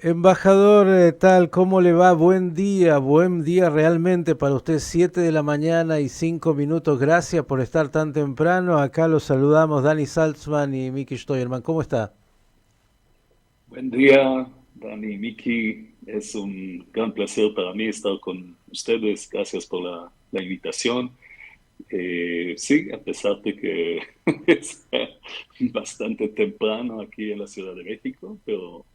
Embajador, tal, ¿cómo le va? Buen día realmente para usted, 7 de la mañana y 5 minutos. Gracias por estar tan temprano. Acá los saludamos Dani Salzman y Miki Steuerman. ¿Cómo está? Buen día, Dani, Miki. Es un gran placer para mí estar con ustedes. Gracias por la invitación. Sí, a pesar de que es bastante temprano aquí en la Ciudad de México, pero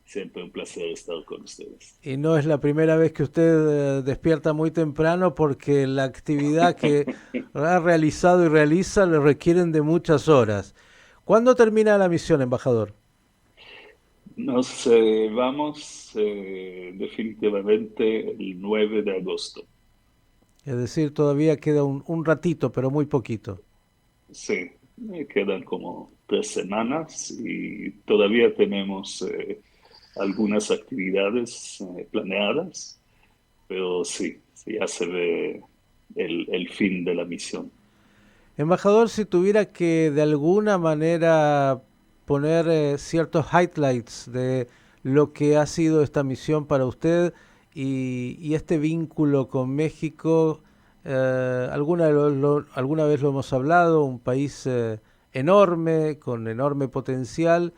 siempre un placer estar con ustedes. Y no es la primera vez que usted despierta muy temprano porque la actividad que ha realizado y realiza le requieren de muchas horas. ¿Cuándo termina la misión, embajador? Nos vamos definitivamente el 9 de agosto. Es decir, todavía queda un ratito, pero muy poquito. Sí, me quedan como 3 semanas y todavía tenemos algunas actividades planeadas, pero sí, sí, ya se ve el fin de la misión. Embajador, si tuviera que de alguna manera poner ciertos highlights de lo que ha sido esta misión para usted y este vínculo con México, alguna vez lo hemos hablado, un país enorme, con enorme potencial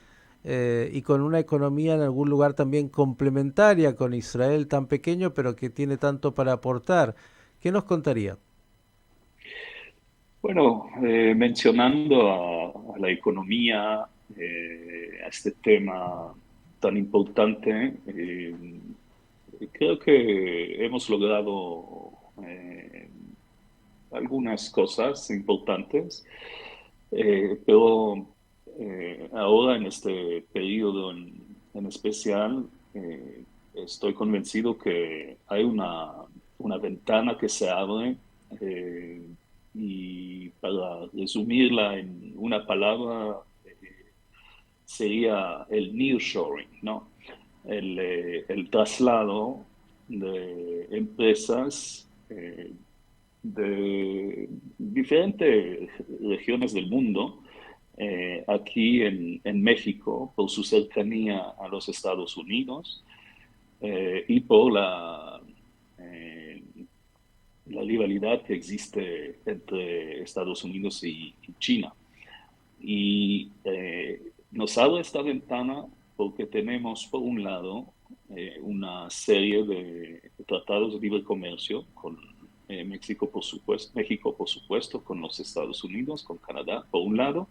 y con una economía en algún lugar también complementaria con Israel tan pequeño, pero que tiene tanto para aportar. ¿Qué nos contaría? Bueno, mencionando a la economía, a este tema tan importante, creo que hemos logrado algunas cosas importantes, pero ahora en este periodo en especial, estoy convencido que hay una ventana que se abre eh, y para resumirla en una palabra sería el nearshoring, ¿no? El traslado de empresas de diferentes regiones del mundo, aquí en México, por su cercanía a los Estados Unidos y por eh, la rivalidad que existe entre Estados Unidos y China. Y nos abre esta ventana porque tenemos, por un lado, una serie de tratados de libre comercio con México, por supuesto, con los Estados Unidos, con Canadá, por un lado,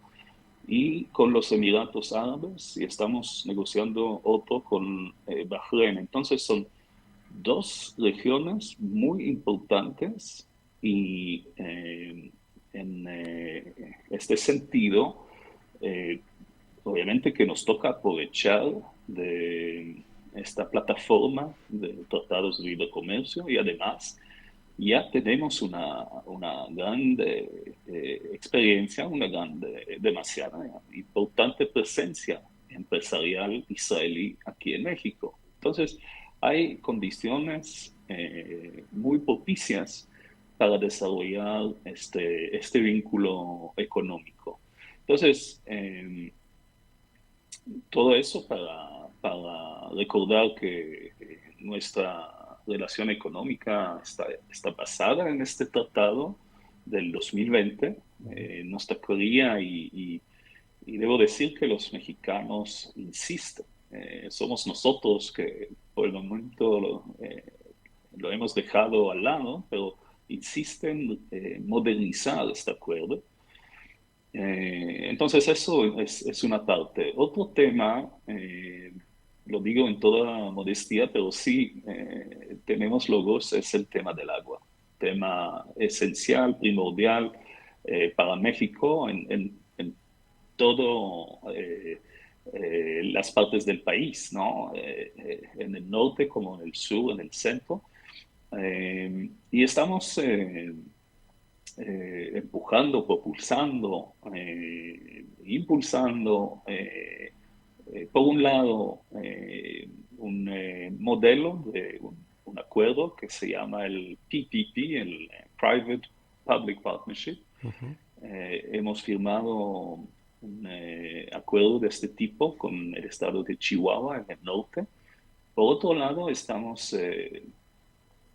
y con los Emiratos Árabes, y estamos negociando otro con Bahrein. Entonces son dos regiones muy importantes y en este sentido, eh, obviamente que nos toca aprovechar de esta plataforma de tratados de libre comercio y además ya tenemos una gran experiencia, una gran, demasiada importante presencia empresarial israelí aquí en México. Entonces, hay condiciones muy propicias para desarrollar este vínculo económico. Entonces, todo eso para recordar que nuestra relación económica está basada en este tratado del 2020, nuestra Korea y debo decir que los mexicanos insisten. Somos nosotros que por el momento lo hemos dejado al lado, pero insisten en modernizar este acuerdo. Entonces eso es una parte. Otro tema, lo digo en toda modestia, pero sí tenemos logos, es el tema del agua. Tema esencial, primordial para México en todo las partes del país, ¿no? En el norte como en el sur, en el centro. Y estamos empujando, propulsando, impulsando, por un lado, un modelo de un acuerdo que se llama el PPP, el Private Public Partnership. Ujú. Hemos firmado un acuerdo de este tipo con el estado de Chihuahua en el norte, Por otro lado, estamos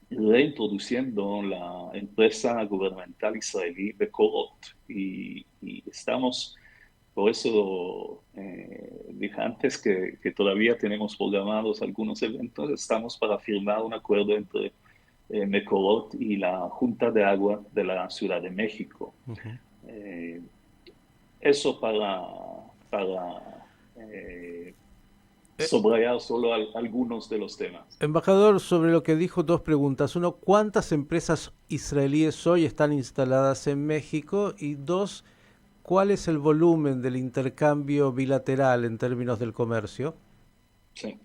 reintroduciendo la empresa gubernamental israelí Bekorot y estamos, por eso dije antes que todavía tenemos programados algunos eventos, estamos para firmar un acuerdo entre Bekorot y la Junta de Agua de la Ciudad de México. Ujú. Eh, Eso para subrayar solo algunos de los temas. Embajador, sobre lo que dijo, dos preguntas. Uno, ¿cuántas empresas israelíes hoy están instaladas en México? Y dos, ¿cuál es el volumen del intercambio bilateral en términos del comercio? Sí.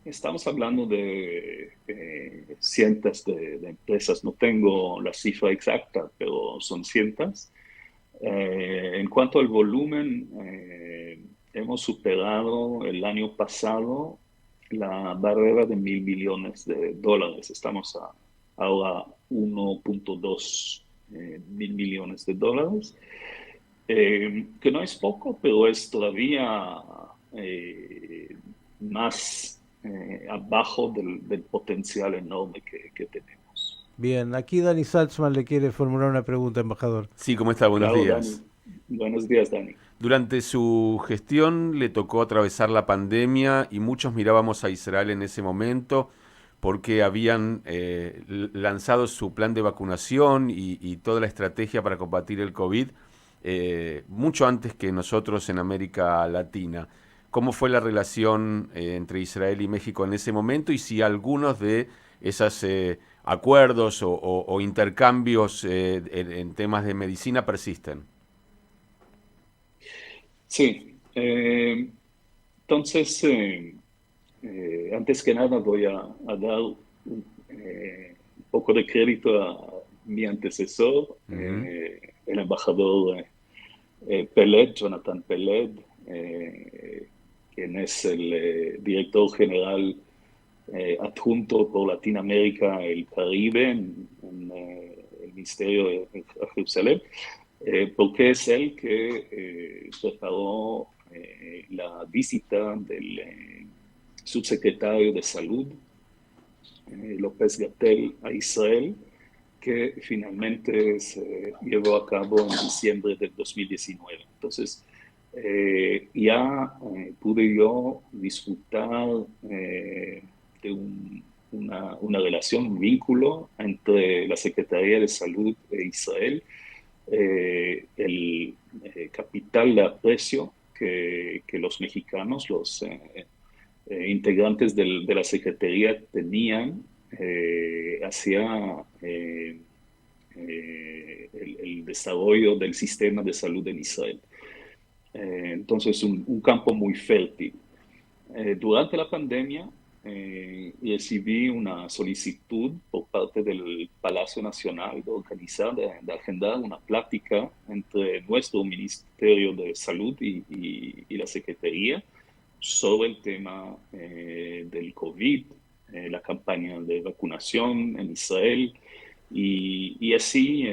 Estamos hablando de cientos de empresas. No tengo la cifra exacta, pero son cientos. En cuanto al volumen, hemos superado el año pasado la barrera de $1.000 millones. Estamos ahora 1.2 mil millones de dólares, que no es poco, pero es todavía más abajo del potencial enorme que tenemos. Bien, aquí Dani Salzman le quiere formular una pregunta, embajador. Sí, ¿cómo está? Buenos Claro, Dani. días. Buenos días, Dani. Durante su gestión le tocó atravesar la pandemia y muchos mirábamos a Israel en ese momento porque habían lanzado su plan de vacunación y toda la estrategia para combatir el COVID mucho antes que nosotros en América Latina. ¿Cómo fue la relación entre Israel y México en ese momento y si algunos de esos acuerdos o intercambios en temas de medicina persisten? Sí, entonces, antes que nada voy a dar un poco de crédito a mi antecesor, Ujú. el embajador Peled, Jonathan Peled, quien es el director general adjunto por Latinoamérica y el Caribe en el Ministerio de Jerusalén, porque es él que preparó la visita del subsecretario de Salud, López Gatell, a Israel, que finalmente se llevó a cabo en diciembre del 2019. Entonces, ya pude yo disfrutar de una relación, un vínculo entre la Secretaría de Salud de Israel, el capital de aprecio que los mexicanos, los integrantes de la Secretaría tenían hacia el desarrollo del sistema de salud en Israel. Entonces, un campo muy fértil. Durante la pandemia, recibí una solicitud por parte del Palacio Nacional de agendar una plática entre nuestro Ministerio de Salud y la Secretaría sobre el tema del COVID, la campaña de vacunación en Israel, y así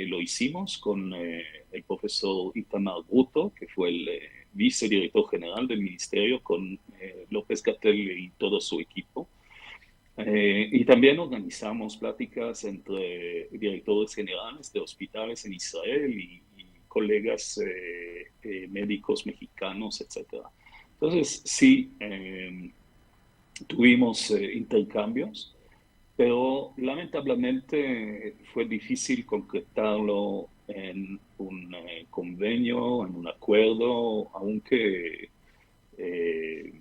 lo hicimos con el profesor Itamar Bruto, que fue el vicedirector general del ministerio, con López Gatell y todo su equipo. Y también organizamos pláticas entre directores generales de hospitales en Israel y colegas médicos mexicanos, etcétera. Entonces, sí, tuvimos intercambios, pero lamentablemente fue difícil concretarlo en un convenio, en un acuerdo, aunque eh,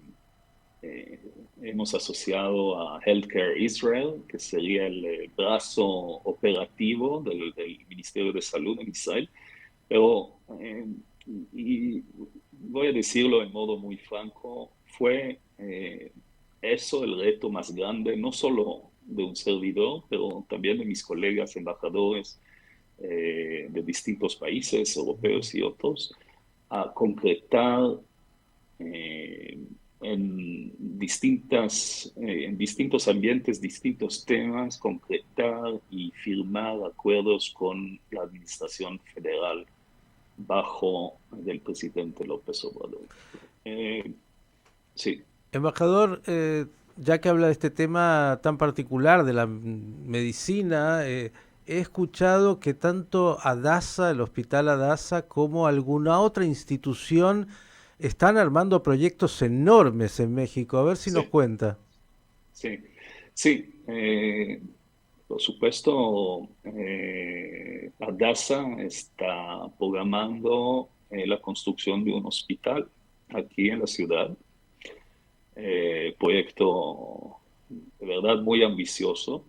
eh, hemos asociado a Healthcare Israel, que sería el brazo operativo del Ministerio de Salud en Israel, pero, y voy a decirlo de modo muy franco, fue eso el reto más grande, no solo de un servidor, pero también de mis colegas embajadores de distintos países europeos y otros, a concretar eh, en distintos ambientes, distintos temas, concretar y firmar acuerdos con la administración federal bajo del presidente López Obrador. Eh, sí. Embajador, ya que habla de este tema tan particular de la medicina, he escuchado que tanto Adasa, el Hospital Adasa, como alguna otra institución están armando proyectos enormes en México. A ver si nos Sí, cuenta. sí, sí. Por supuesto, Adasa está programando la construcción de un hospital aquí en la ciudad. Proyecto de verdad muy ambicioso,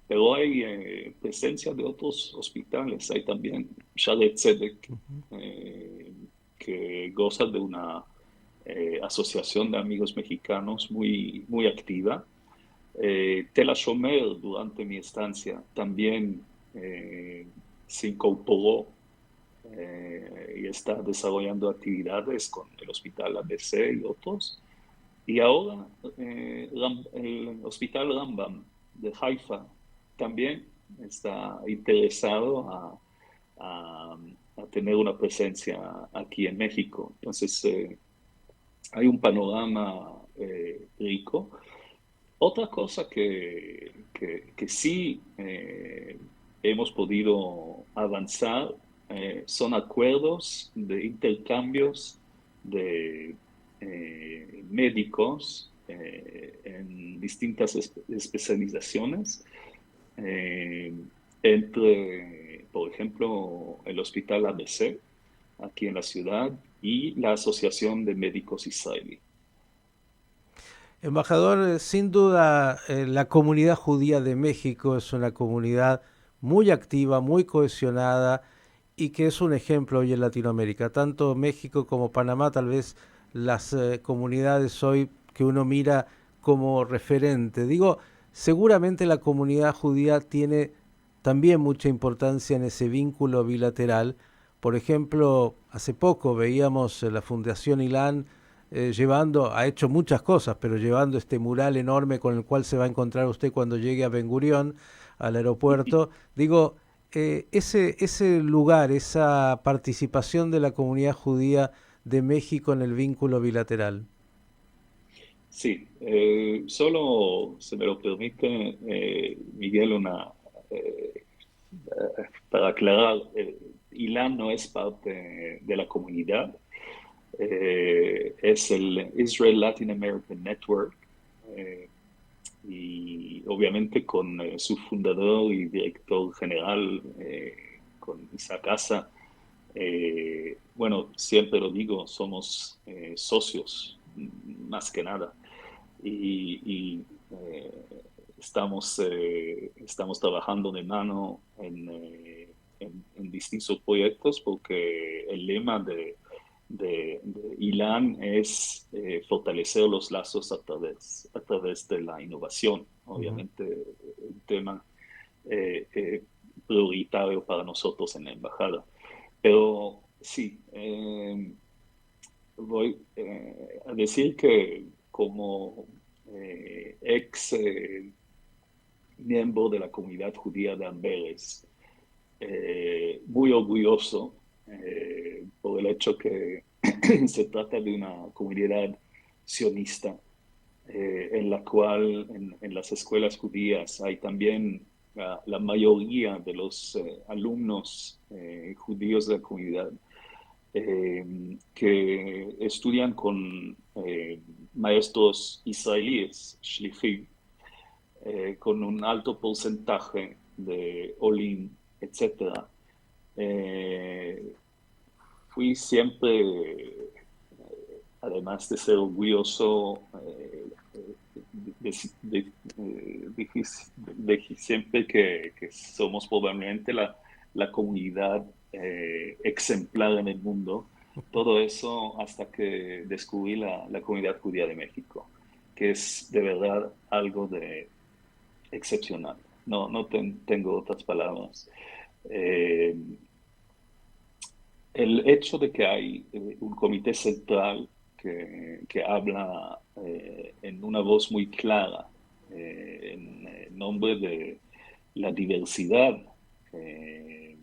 pero hay presencia de otros hospitales. Hay también Shaare Zedek, eh, que goza de una asociación de amigos mexicanos muy activa. Tel HaShomer, durante mi estancia, también eh, se incorporó y está desarrollando actividades con el Hospital ABC y otros. Y ahora el Hospital Rambam de Haifa también está interesado a, a tener una presencia aquí en México. Entonces, hay un panorama rico. Otra cosa que sí hemos podido avanzar son acuerdos de intercambios de médicos en distintas especializaciones eh, entre, por ejemplo, el Hospital ABC aquí en la ciudad y la Asociación de Médicos Israelí. Embajador, sin duda la comunidad judía de México es una comunidad muy activa, muy cohesionada y que es un ejemplo hoy en Latinoamérica. Tanto México como Panamá, tal vez las comunidades hoy que uno mira como referente. Digo, seguramente la comunidad judía tiene también mucha importancia en ese vínculo bilateral. Por ejemplo, hace poco veíamos la Fundación Ilan llevando, ha hecho muchas cosas, pero llevando este mural enorme con el cual se va a encontrar usted cuando llegue a Ben Gurión, al aeropuerto. Digo, ese lugar, esa participación de la comunidad judía de México en el vínculo bilateral. Sí, solo se me lo permite, Miguel, para aclarar, Ilan no es parte de la comunidad, es el Israel Latin American Network, eh, y obviamente con su fundador y director general, con Isaac Asa. Bueno, siempre lo digo, somos socios, más que nada, y estamos trabajando de mano en distintos proyectos porque el lema de Ilan es fortalecer los lazos a través de la innovación, Uh -huh. obviamente un tema eh, eh, prioritario para nosotros en la embajada. Pero sí, voy a decir que como ex miembro de la comunidad judía de Amberes, muy orgulloso por el hecho que se trata de una comunidad sionista en la cual en las escuelas judías hay también la mayoría de los alumnos judíos de la comunidad que estudian con maestros israelíes, shlichim, con un alto porcentaje de olim, etcétera. Eh, Fui siempre, además de ser orgulloso, dije siempre que somos probablemente la comunidad exemplar en el mundo. Todo eso hasta que descubrí la comunidad judía de México, que es de verdad algo de excepcional. Tengo otras palabras. Eh, el hecho de que hay un comité central que habla en una voz muy clara en nombre de la diversidad eh,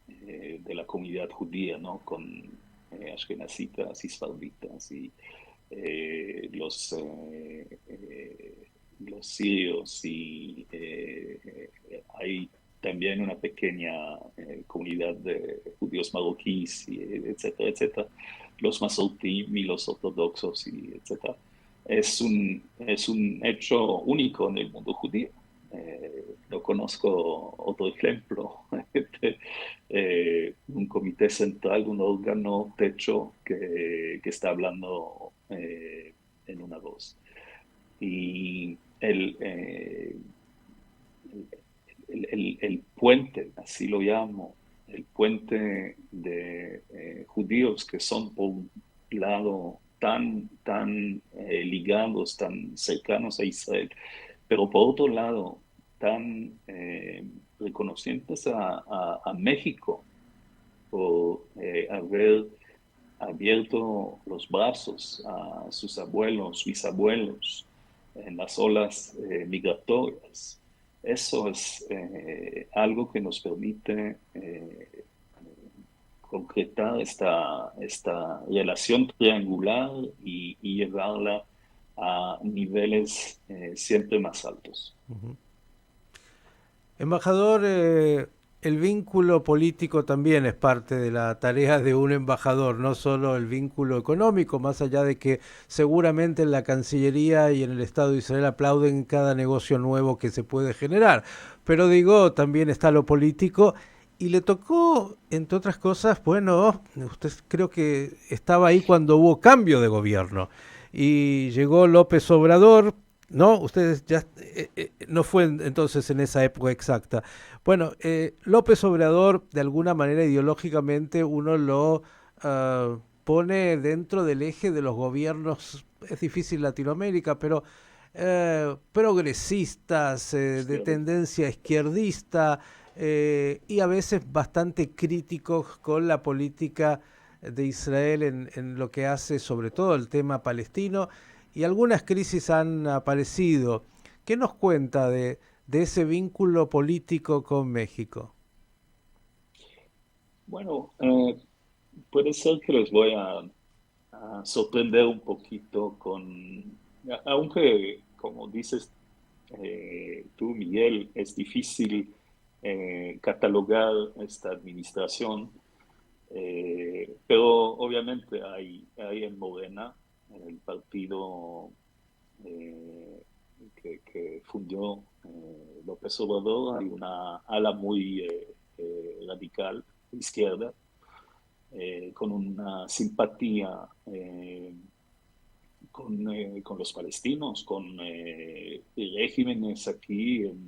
de la comunidad judía, ¿no? Con ashkenazitas y sfarditas y los sirios y hay también una pequeña comunidad de judíos marroquíes, y, etcétera, etcétera, los masortim y los ortodoxos, y etcétera. Es un hecho único en el mundo judío. No conozco otro ejemplo de un comité central, un órgano techo que está hablando en una voz. Y el puente, así lo llamo, el puente de judíos que son por un lado tan ligados, tan cercanos a Israel, pero por otro lado tan reconocientes a México por haber abierto los brazos a sus abuelos, bisabuelos en las olas migratorias. Eso es algo que nos permite concretar esta relación triangular y llevarla a niveles siempre más altos. Embajador, el vínculo político también es parte de la tarea de un embajador, no solo el vínculo económico, más allá de que seguramente en la Cancillería y en el Estado de Israel aplauden cada negocio nuevo que se puede generar. Pero digo, también está lo político y le tocó, entre otras cosas, bueno, usted creo que estaba ahí cuando hubo cambio de gobierno y llegó López Obrador. No, ustedes ya no fue entonces en esa época exacta. Bueno, López Obrador, de alguna manera ideológicamente, uno lo pone dentro del eje de los gobiernos, es difícil Latinoamérica, pero progresistas, de tendencia izquierdista, y a veces bastante críticos con la política de Israel en lo que hace sobre todo el tema palestino, y algunas crisis han aparecido. ¿Qué nos cuenta de ese vínculo político con México? Bueno, puede ser que les voy a sorprender un poquito aunque como dices tú, Miguel, es difícil catalogar esta administración, pero obviamente hay en Morena, en el partido eh, que fundió López Obrador, hay una ala muy radical, de izquierda, con una simpatía con los palestinos, con regímenes aquí en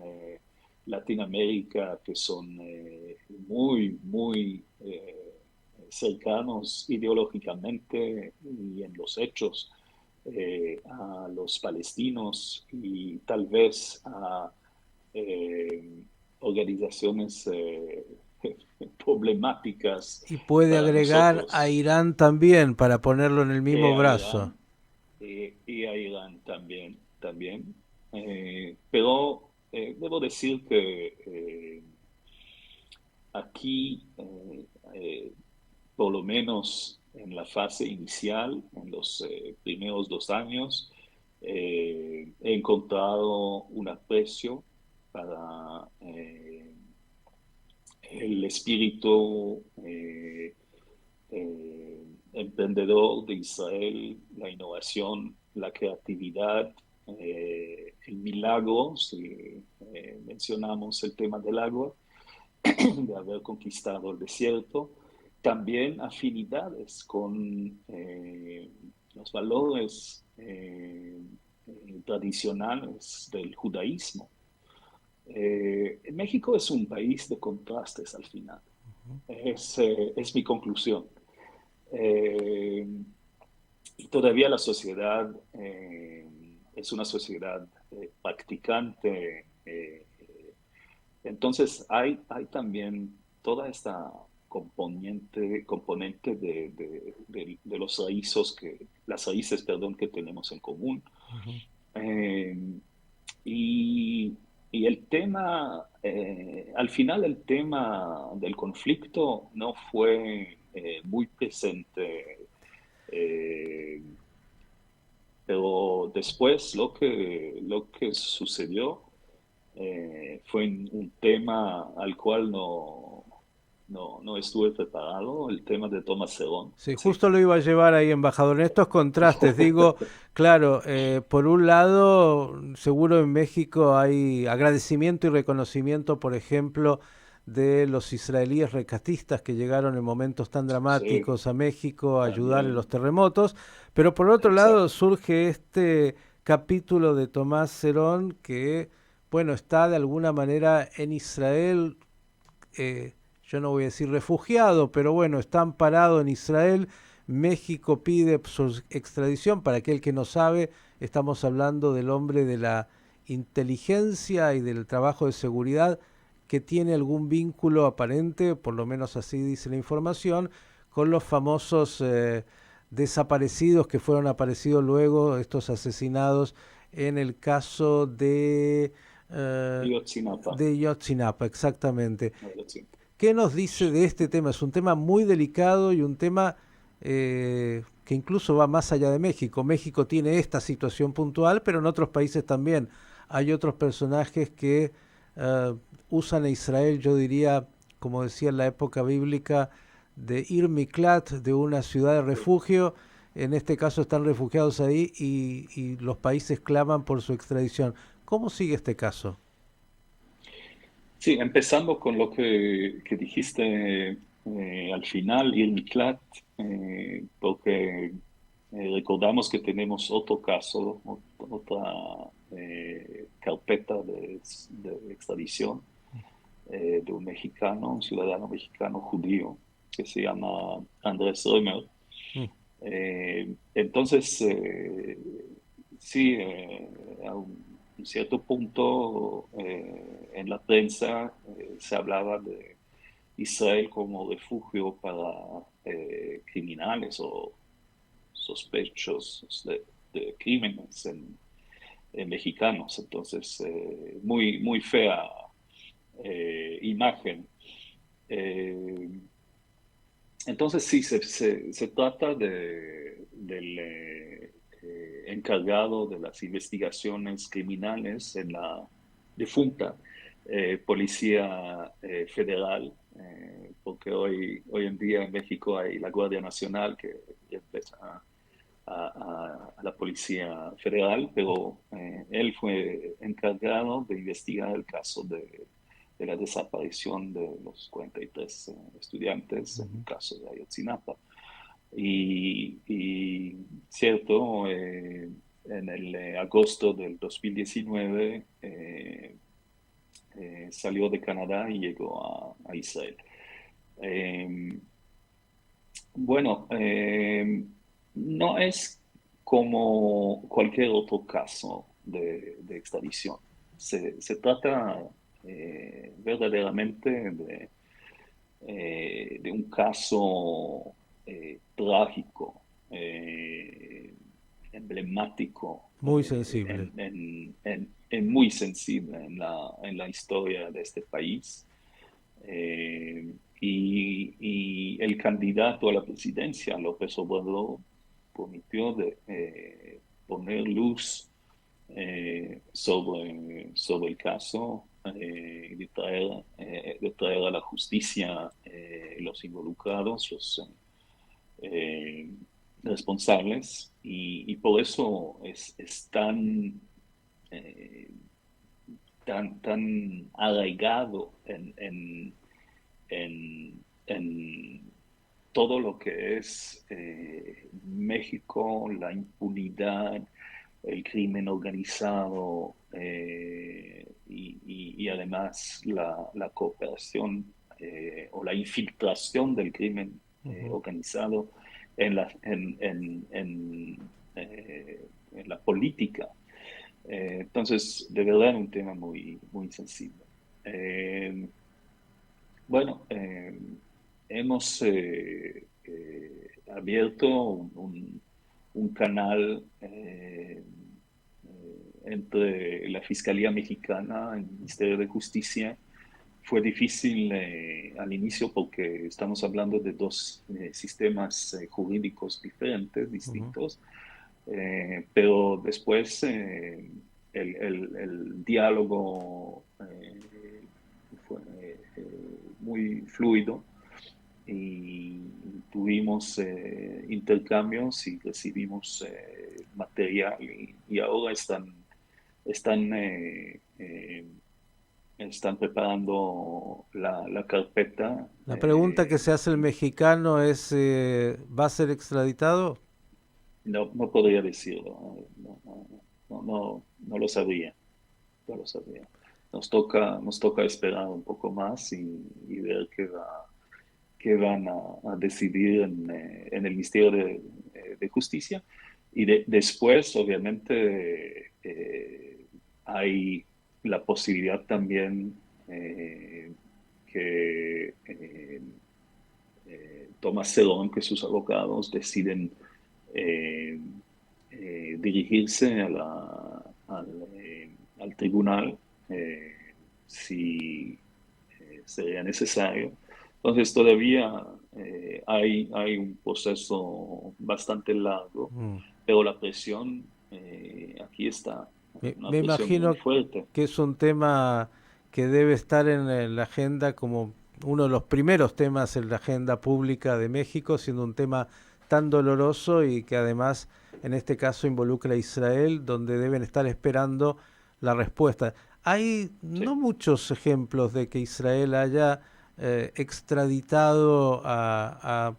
Latinoamérica que son muy cercanos ideológicamente y en los hechos a los palestinos y tal vez a eh, organizaciones problemáticas Y puede para agregar a nosotros, Irán también para ponerlo en el mismo a brazo. Irán y a Irán también. Pero debo decir que aquí, por lo menos en la fase inicial, en los primeros 2 años, he encontrado un aprecio para el espíritu emprendedor de Israel, la innovación, la creatividad, el milagro, si mencionamos el tema del agua, de haber conquistado el desierto, también afinidades con los valores tradicionales del judaísmo. México es un país de contrastes al final, es mi conclusión. Eh, y todavía la sociedad es una sociedad practicante. Entonces hay también toda esta componente de las raíces, perdón, que tenemos en común. Ujú. Eh, y, y el tema, al final el tema del conflicto no fue muy presente eh, Pero después lo que sucedió fue un tema al cual no estuve preparado, el tema de Thomas Serón. Sí, Sí. justo lo iba a llevar ahí, embajador. En estos contrastes, digo, claro, por un lado, seguro en México hay agradecimiento y reconocimiento, por ejemplo, de los israelíes rescatistas que llegaron en momentos tan Sí, dramáticos a México a ayudar en los también, terremotos, pero por otro lado exacto. surge este capítulo de Tomás Serón que, bueno, está de alguna manera en Israel, yo no voy a decir refugiado, pero bueno, está amparado en Israel. México pide su extradición. Para aquel que no sabe, estamos hablando del hombre de la inteligencia y del trabajo de seguridad que tiene algún vínculo aparente, por lo menos así dice la información, con los famosos desaparecidos que fueron aparecidos luego, estos asesinados en el caso eh, Ayotzinapa. de Yotzinapa, exactamente. Ayotzinapa. ¿Qué nos dice de este tema? Es un tema muy delicado y un tema que incluso va más allá de México. México tiene esta situación puntual, pero en otros países también hay otros personajes que usan a Israel, yo diría, como decía en la época bíblica, de Ir Miklat, de una ciudad de Sí. refugio. En este caso están refugiados ahí y los países claman por su extradición. ¿Cómo sigue este caso? Sí, empezando con lo que dijiste al final, Irmiklat, porque recordamos que tenemos otro caso, otra carpeta de extradición de un mexicano, un ciudadano mexicano judío, que se llama Andrés Römer. Mm. Entonces, sí, a un cierto punto en la prensa se hablaba de Israel como refugio para criminales o sospechosos de crímenes en mexicanos. Entonces, muy fea imagen. Eh, entonces sí, se trata del encargado de las investigaciones criminales en la defunta Policía Federal, porque hoy en día en México hay la Guardia Nacional que reemplaza a la Policía Federal, pero él fue encargado de investigar el caso de la desaparición de los 43 estudiantes en el Ujú. caso de Ayotzinapa. Cierto, en el agosto del 2019 salió de Canadá y llegó a Israel. Eh, bueno, no es como cualquier otro caso de extradición. Se trata verdaderamente de un caso trágico, emblemático, Muy sensible. muy sensible en la historia de este país. Y el candidato a la presidencia, López Obrador, prometió poner luz sobre el caso de traer a la justicia los involucrados, los eh, responsables, y por eso es eh, tan arraigado en todo lo que es México, la impunidad, el crimen organizado y además la cooperación o la infiltración del crimen Ujú. organizado en en la política. Entonces, de verdad, un tema muy sensible. Eh, bueno, hemos abierto un canal entre la Fiscalía Mexicana y el Ministerio de Justicia. Fue difícil al inicio porque estamos hablando de dos sistemas jurídicos diferentes, Ujú. distintos, Pero después el diálogo fue muy fluido y tuvimos intercambios y recibimos material y ahora están, eh, eh, están preparando la carpeta. La pregunta que se hace el mexicano es, ¿va a ser extraditado? No podría decirlo, no lo sabría, no lo sabría. Nos toca esperar un poco más y ver qué van a decidir en el Ministerio de Justicia. Y después, obviamente, hay la posibilidad también que Tomás Cedón, que sus abogados deciden eh, dirigirse al tribunal si sería necesario. Entonces todavía hay un proceso bastante largo, Mm. pero la presión aquí está, una Me presión muy imagino fuerte. que es un tema que debe estar en la agenda como uno de los primeros temas en la agenda pública de México, siendo un tema tan doloroso y que además en este caso involucra a Israel, donde deben estar esperando la respuesta. Hay Sí. no muchos ejemplos de que Israel haya extraditado a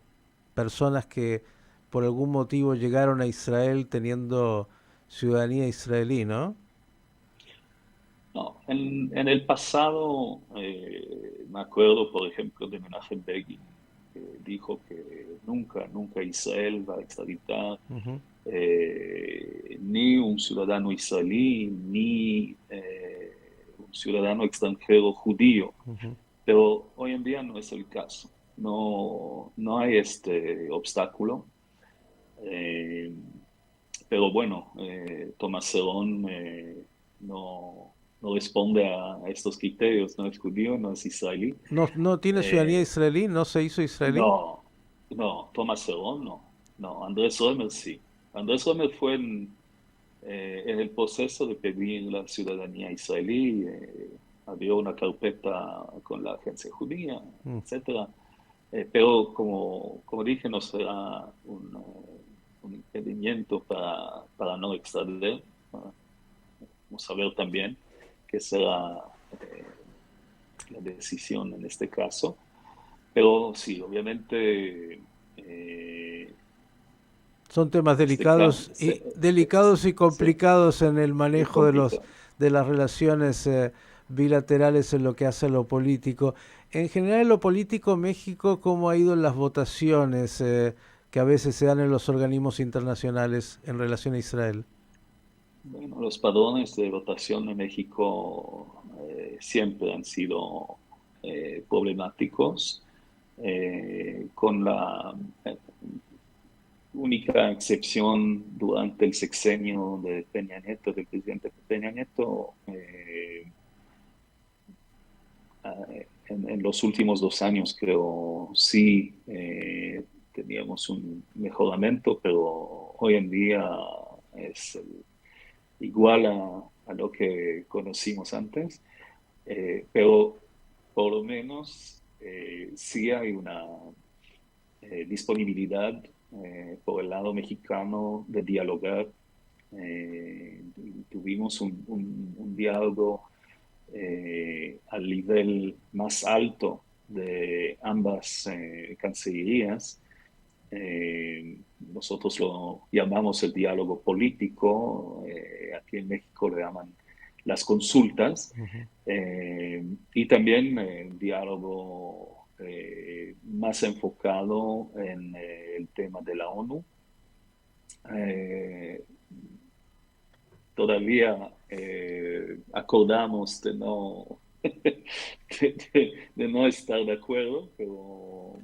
personas que por algún motivo llegaron a Israel teniendo ciudadanía israelí, ¿no? No, en el pasado me acuerdo, por ejemplo, de Menachem Begin, que dijo que nunca Israel va a extraditar Ujú, ni un ciudadano israelí ni un ciudadano extranjero judío. ujú. Pero hoy en día no es el caso. No hay este obstáculo. Eh, pero bueno, Tomás Cerón no responde a estos criterios, no es judío, no es israelí. No tiene ciudadanía Eh, israelí, no se hizo israelí. no, Tomás Cerón no, Andrés Romer sí. Andrés Romer fue en el proceso de pedir la ciudadanía israelí, había una carpeta con la agencia judía, Mm. etcétera. Pero como dije, no será un impedimento para no extraditar. Vamos a ver también qué será eh, la decisión en este caso. Pero sí, obviamente, Son temas este caso delicados y complicados en el es manejo complicado. de las relaciones bilaterales en lo que hace a lo político. En general, en lo político, México, ¿cómo ha ido en las votaciones que a veces se dan en los organismos internacionales en relación a Israel? Bueno, los padrones de votación en México siempre han sido problemáticos, con la única excepción durante el sexenio de Peña Nieto, del presidente Peña Nieto. En los últimos 2 años creo sí teníamos un mejoramiento, pero hoy en día es igual a lo que conocimos antes, pero por lo menos sí hay una disponibilidad por el lado mexicano de dialogar. Tuvimos un diálogo al nivel más alto de ambas cancillerías. Nosotros lo llamamos el diálogo político, aquí en México lo llaman las consultas, Ujú. y también el diálogo más enfocado en el tema de la ONU. Eh, Todavía acordamos de no estar de acuerdo, pero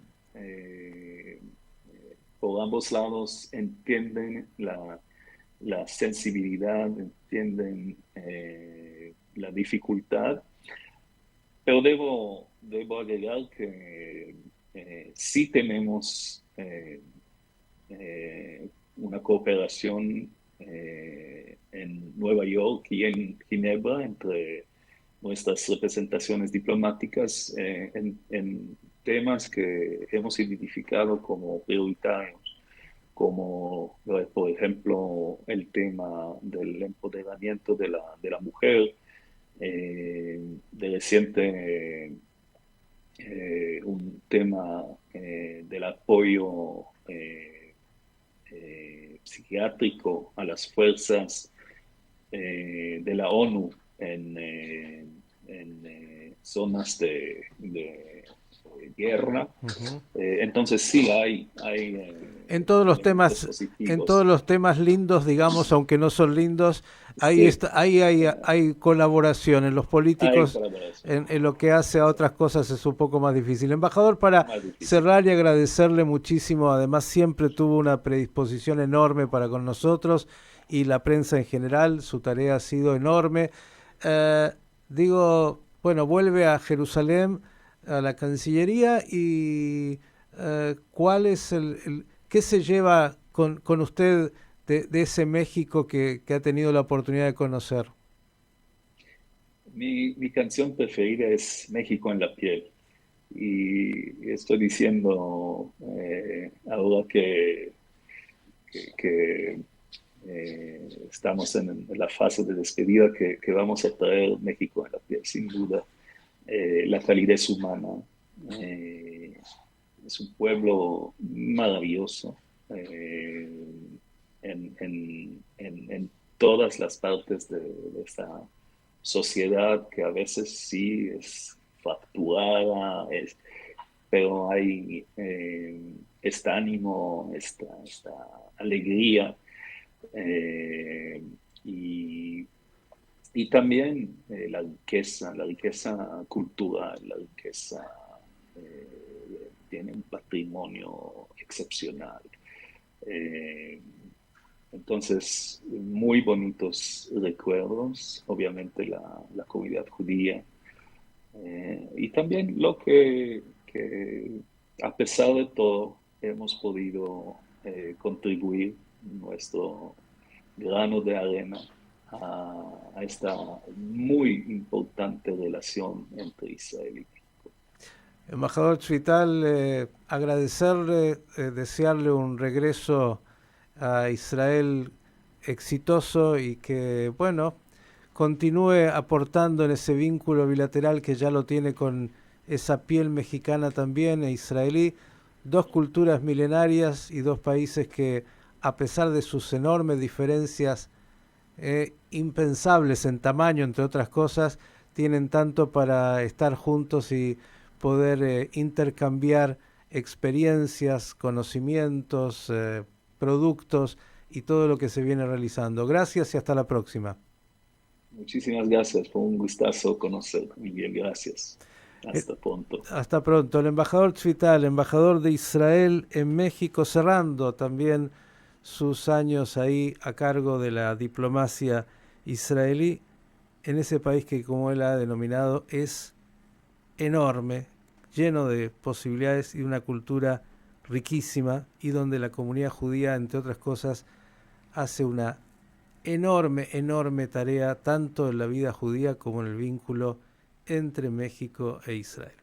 por ambos lados entienden la sensibilidad, entienden la dificultad, pero debo agregar que sí tenemos una cooperación en Nueva York y en Ginebra, entre nuestras representaciones diplomáticas, en temas que hemos identificado como prioritarios, como por ejemplo el tema del empoderamiento de la mujer, de reciente un tema del apoyo psiquiátrico a las fuerzas de la ONU en zonas de guerra. Ujú. Entonces sí hay En todos los elementos temas, en positivos. todos los temas lindos, digamos, aunque no son lindos, Sí, hay colaboración en los hay políticos. colaboración. En lo que hace a otras cosas es un poco más difícil. Embajador, para Más difícil. cerrar y agradecerle muchísimo, además siempre tuvo una predisposición enorme para con nosotros y la prensa en general, su tarea ha sido enorme. Eh, bueno, vuelve a Jerusalén, a la Cancillería y ¿cuál es qué se lleva con usted de ese México que ha tenido la oportunidad de conocer? Mi canción preferida es México en la piel. Y estoy diciendo ahora que, estamos en la fase de despedida que vamos a traer México en la piel, sin duda. La calidez humana. eh, es un pueblo maravilloso en todas las partes de esta sociedad que a veces sí es fracturada, pero hay este ánimo, esta alegría eh, y, y también la riqueza cultural, la riqueza tiene un patrimonio excepcional. Eh, entonces, muy bonitos recuerdos, obviamente la comunidad judía, y también lo que, a pesar de todo, hemos podido contribuir nuestro grano de arena a esta muy importante relación entre Israel y México. Embajador Chital, agradecerle, desearle un regreso a Israel exitoso y que, bueno, continúe aportando en ese vínculo bilateral que ya lo tiene con esa piel mexicana también e israelí, dos culturas milenarias y dos países que, a pesar de sus enormes diferencias impensables en tamaño, entre otras cosas, tienen tanto para estar juntos y poder intercambiar experiencias, conocimientos, productos y todo lo que se viene realizando. Gracias y hasta la próxima. Muchísimas gracias, fue un gustazo conocer, Miguel, gracias. Hasta pronto. Hasta pronto. El embajador Tzvital, embajador de Israel en México, cerrando también sus años ahí a cargo de la diplomacia israelí en ese país que, como él ha denominado, es enorme, lleno de posibilidades y una cultura riquísima y donde la comunidad judía, entre otras cosas, hace una enorme, enorme tarea tanto en la vida judía como en el vínculo entre México e Israel.